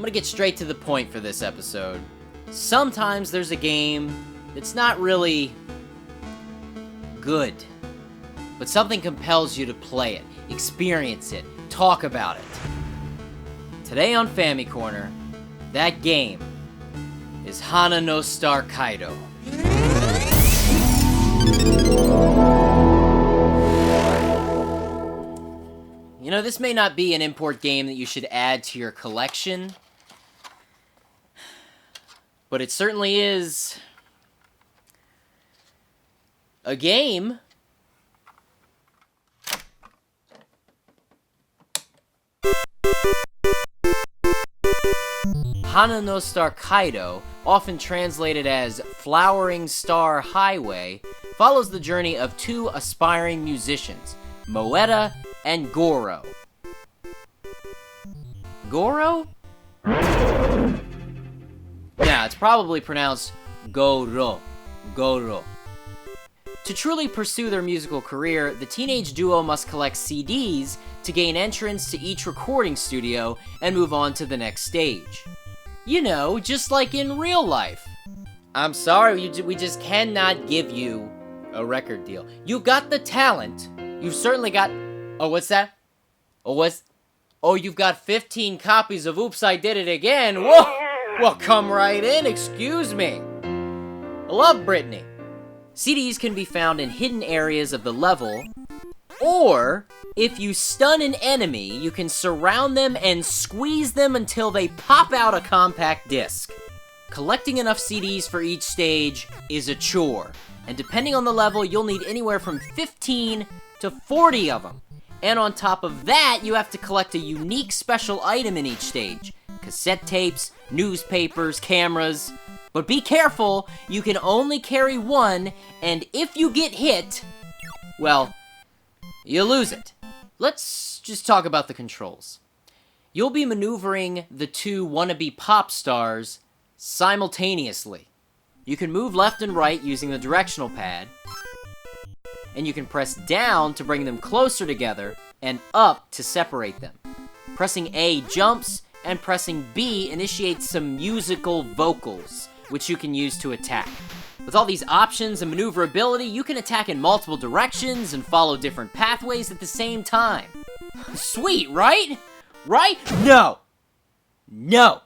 gonna get straight to the point for this episode. Sometimes there's a game that's not really good, but something compels you to play it, experience it, talk about it. Today on FamiCorner, that game is Hana no Star Kaidou. You know, this may not be an import game that you should add to your collection, but it certainly is a game. Hana no Star Kaidou, often translated as Flowering Star Highway, follows the journey of two aspiring musicians, Moeta and Goro. Goro? Nah, it's probably pronounced Goro. Goro. To truly pursue their musical career, the teenage duo must collect CDs to gain entrance to each recording studio and move on to the next stage. You know, just like in real life. I'm sorry, we just cannot give you a record deal. You've got the talent. You've certainly got... Oh, what's that? Oh, you've got 15 copies of Oops, I Did It Again. Whoa! Well, come right in, excuse me. I love Britney. CDs can be found in hidden areas of the level, or if you stun an enemy, you can surround them and squeeze them until they pop out a compact disc. Collecting enough CDs for each stage is a chore, and depending on the level, you'll need anywhere from 15 to 40 of them. And on top of that, you have to collect a unique special item in each stage. Cassette tapes, newspapers, cameras. But be careful, you can only carry one, and if you get hit, well, you lose it. Let's just talk about the controls. You'll be maneuvering the two wannabe pop stars simultaneously. You can move left and right using the directional pad, and you can press down to bring them closer together, and up to separate them. Pressing A jumps, and pressing B initiates some musical vocals, which you can use to attack. With all these options and maneuverability, you can attack in multiple directions and follow different pathways at the same time. Sweet, right? Right? No! No!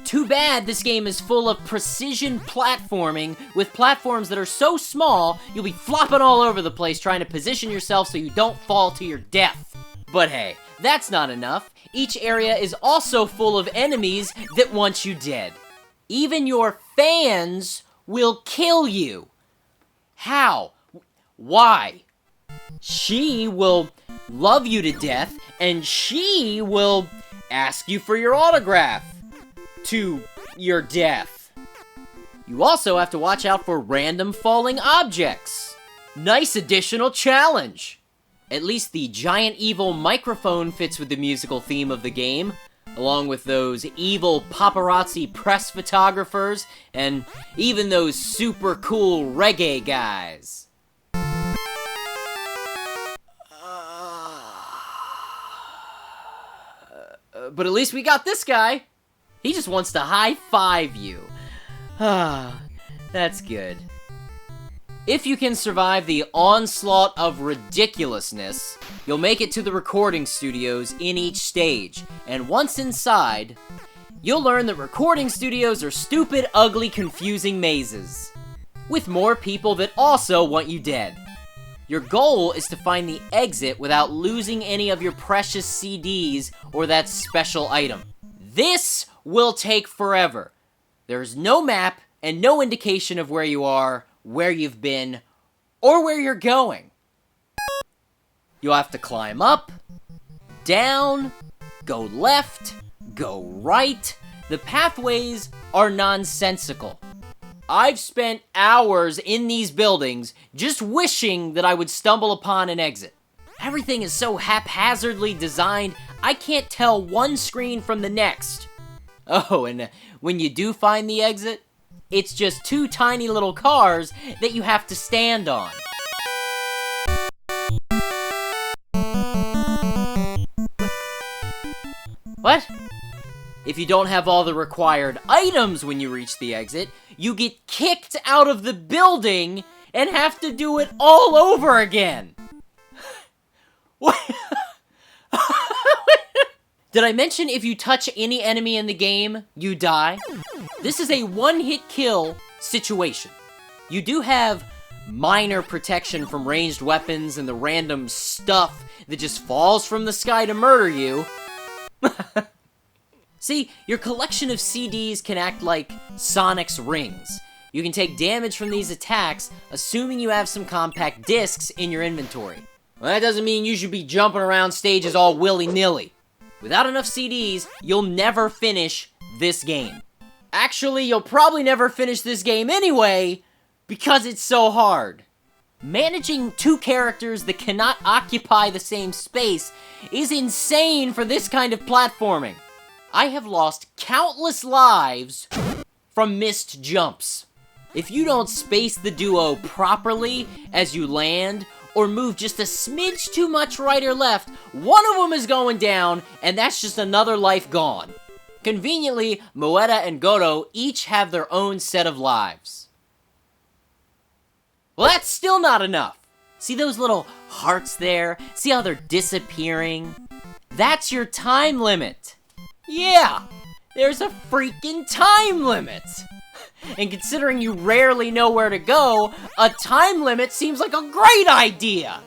Too bad this game is full of precision platforming, with platforms that are so small, you'll be flopping all over the place trying to position yourself so you don't fall to your death. But hey, that's not enough. Each area is also full of enemies that want you dead. Even your fans will kill you. How? Why? She will love you to death, and she will ask you for your autograph. To your death. You also have to watch out for random falling objects. Nice additional challenge. At least the giant evil microphone fits with the musical theme of the game, along with those evil paparazzi press photographers, and even those super cool reggae guys. But at least we got this guy. He just wants to high-five you. That's good. If you can survive the onslaught of ridiculousness, you'll make it to the recording studios in each stage, and once inside, you'll learn that recording studios are stupid, ugly, confusing mazes, with more people that also want you dead. Your goal is to find the exit without losing any of your precious CDs or that special item. This will take forever. There's no map and no indication of where you are, where you've been, or where you're going. You'll have to climb up, down, go left, go right. The pathways are nonsensical. I've spent hours in these buildings just wishing that I would stumble upon an exit. Everything is so haphazardly designed, I can't tell one screen from the next. Oh, and when you do find the exit, it's just two tiny little cars that you have to stand on. What? if you don't have all the required items when you reach the exit, you get kicked out of the building and have to do it all over again. What? Did I mention if you touch any enemy in the game, you die? This is a one-hit kill situation. You do have minor protection from ranged weapons and the random stuff that just falls from the sky to murder you. See, your collection of CDs can act like Sonic's rings. You can take damage from these attacks, assuming you have some compact discs in your inventory. Well, that doesn't mean you should be jumping around stages all willy-nilly. Without enough CDs, you'll never finish this game. Actually, you'll probably never finish this game anyway, because it's so hard. Managing two characters that cannot occupy the same space is insane for this kind of platforming. I have lost countless lives from missed jumps. If you don't space the duo properly as you land, or move just a smidge too much right or left, one of them is going down, and that's just another life gone. Conveniently, Moeta and Goro each have their own set of lives. Well, that's still not enough. See those little hearts there? See how they're disappearing? That's your time limit. Yeah, there's a freaking time limit. And considering you rarely know where to go, a time limit seems like a great idea!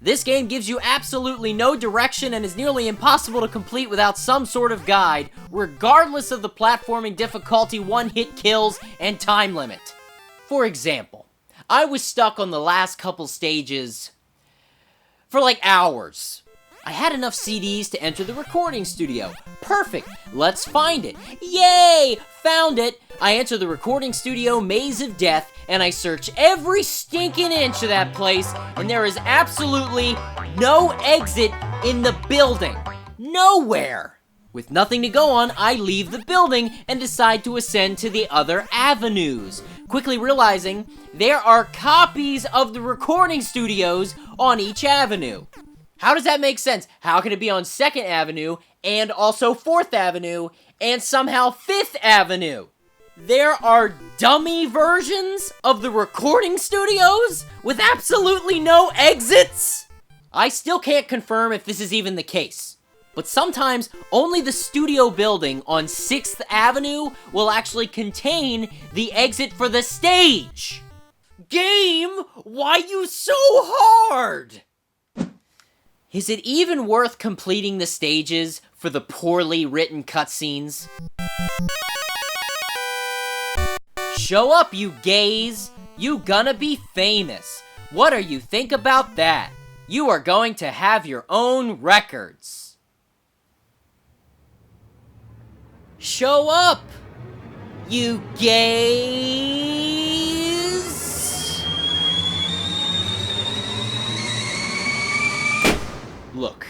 This game gives you absolutely no direction and is nearly impossible to complete without some sort of guide, regardless of the platforming difficulty, one-hit kills, and time limit. For example, I was stuck on the last couple stages for like hours. I had enough CDs to enter the recording studio. Perfect, let's find it. Yay, found it. I enter the recording studio Maze of Death, and I search every stinking inch of that place, and there is absolutely no exit in the building. Nowhere. With nothing to go on, I leave the building and decide to ascend to the other avenues, quickly realizing there are copies of the recording studios on each avenue. How does that make sense? How can it be on 2nd Avenue, and also 4th Avenue, and somehow 5th Avenue? There are dummy versions of the recording studios with absolutely no exits? I still can't confirm if this is even the case, but sometimes only the studio building on 6th Avenue will actually contain the exit for the stage. Game, why you so hard? Is it even worth completing the stages for the poorly written cutscenes? Show up, you gays! You gonna be famous. What do you think about that? You are going to have your own records. Show up, you gays! Look,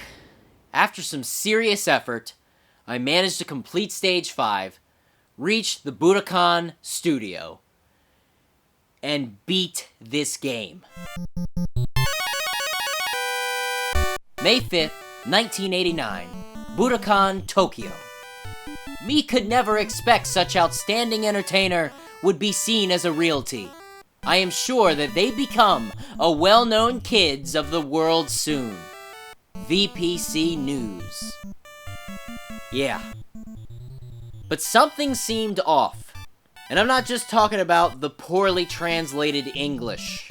after some serious effort, I managed to complete Stage 5, reach the Budokan Studio, and beat this game. May 5th, 1989, Budokan, Tokyo. Me could never expect such outstanding entertainer would be seen as a realty. I am sure that they become a well-known kids of the world soon. VPC News. Yeah. But something seemed off. And I'm not just talking about the poorly translated English.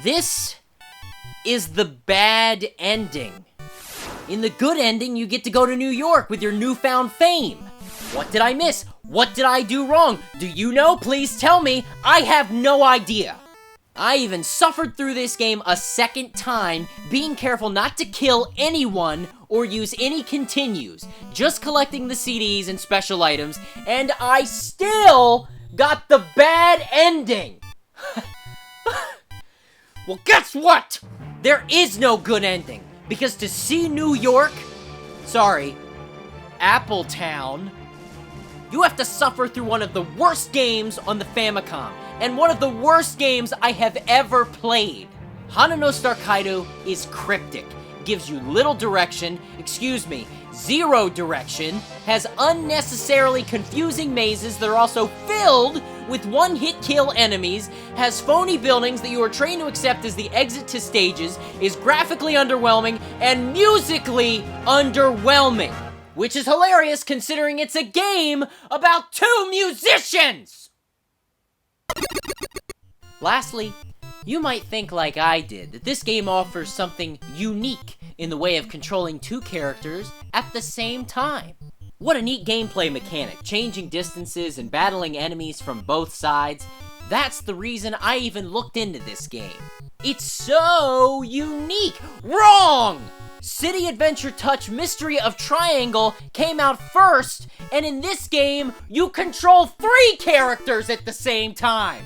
This is the bad ending. In the good ending, you get to go to New York with your newfound fame. What did I miss? What did I do wrong? Do you know? Please tell me. I have no idea. I even suffered through this game a second time, being careful not to kill anyone or use any continues, just collecting the CDs and special items, and I still got the bad ending! Well, guess what? There is no good ending, because to see New York, Appletown, you have to suffer through one of the worst games on the Famicom, and one of the worst games I have ever played. Hana no Star Kaidou is cryptic, gives you little direction, zero direction, has unnecessarily confusing mazes that are also filled with one-hit kill enemies, has phony buildings that you are trained to accept as the exit to stages, is graphically underwhelming, and musically underwhelming. Which is hilarious considering it's a game about 2 musicians! Lastly, you might think like I did, that this game offers something unique in the way of controlling 2 characters at the same time. What a neat gameplay mechanic, changing distances and battling enemies from both sides. That's the reason I even looked into this game. It's so unique! Wrong! City Adventure Touch Mystery of Triangle came out first, and in this game, you control 3 characters at the same time!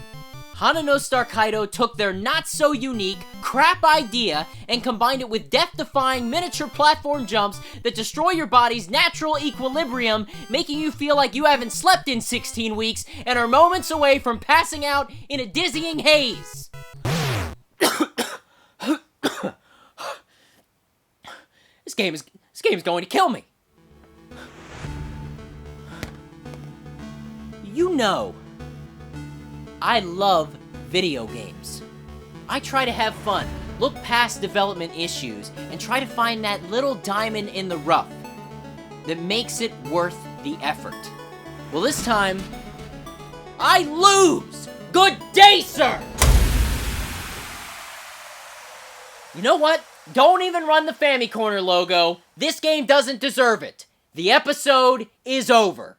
Hana no Star Kaidou took their not-so-unique, crap idea and combined it with death-defying miniature platform jumps that destroy your body's natural equilibrium, making you feel like you haven't slept in 16 weeks and are moments away from passing out in a dizzying haze. This game is going to kill me. You know, I love video games. I try to have fun, look past development issues, and try to find that little diamond in the rough that makes it worth the effort. Well, this time, I lose! Good day, sir! You know what? Don't even run the FamiCorner logo. This game doesn't deserve it. The episode is over.